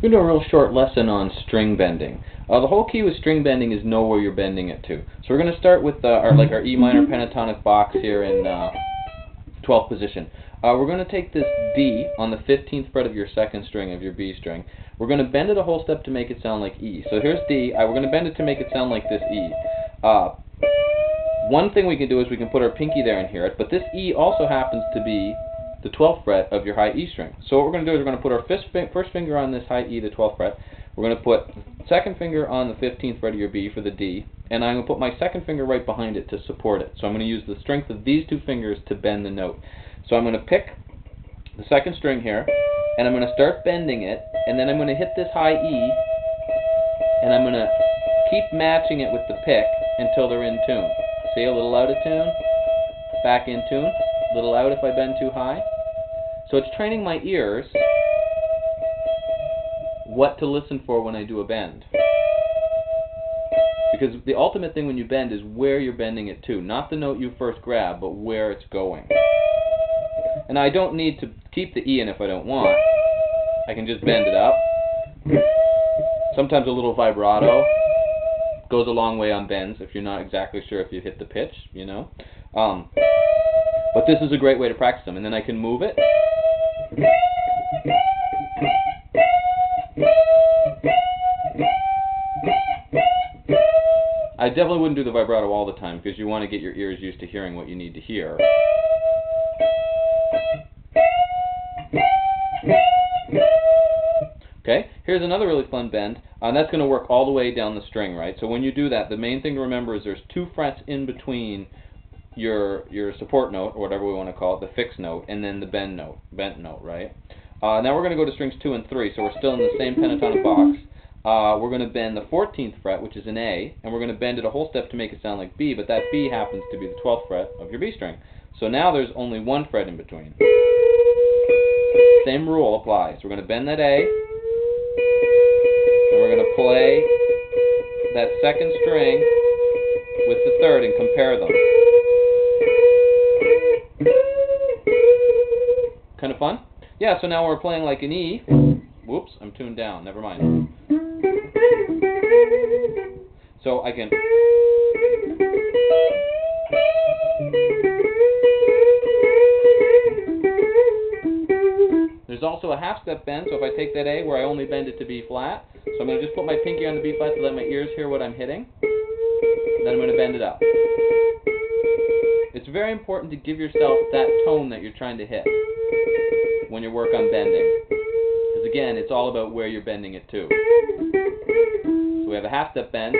We're going to do a real short lesson on string bending. The whole key with string bending is know where you're bending it to. So we're going to start with our E minor pentatonic box here in 12th position. We're going to take this D on the 15th fret of your second string of your B string. We're going to bend it a whole step to make it sound like E. So here's D. We're going to bend it to make it sound like this E. One thing we can do is we can put our pinky there and hear it, but this E also happens to be the 12th fret of your high E string. So what we're going to do is we're going to put our first finger on this high E, the 12th fret. We're going to put the second finger on the 15th fret of your B for the D, and I'm going to put my second finger right behind it to support it. So I'm going to use the strength of these two fingers to bend the note. So I'm going to pick the second string here, and I'm going to start bending it, and then I'm going to hit this high E, and I'm going to keep matching it with the pick until they're in tune. See, a little out of tune, back in tune, a little out if I bend too high. So it's training my ears what to listen for when I do a bend. Because the ultimate thing when you bend is where you're bending it to. Not the note you first grab, but where it's going. And I don't need to keep the E in if I don't want. I can just bend it up. Sometimes a little vibrato goes a long way on bends if you're not exactly sure if you hit the pitch, you know. But this is a great way to practice them. And then I can move it. I definitely wouldn't do the vibrato all the time because you want to get your ears used to hearing what you need to hear. Okay, here's another really fun bend, and that's going to work all the way down the string, right? So when you do that, the main thing to remember is there's two frets in between your support note, or whatever we want to call it, the fixed note, and then the bent note, right? Now we're going to go to strings 2 and 3, so we're still in the same pentatonic box. We're going to bend the 14th fret, which is an A, and we're going to bend it a whole step to make it sound like B, but that B happens to be the 12th fret of your B string. So now there's only one fret in between. Same rule applies. We're going to bend that A, and we're going to play that second string with the third and compare them. Kind of fun? Yeah, so now we're playing like an E. Whoops, I'm tuned down. Never mind. So I can... There's also a half step bend, so if I take that A where I only bend it to B flat, so I'm going to just put my pinky on the B flat to let my ears hear what I'm hitting, and then I'm going to bend it up. It's very important to give yourself that tone that you're trying to hit when you work on bending. Because again, it's all about where you're bending it to. So we have a half step bend,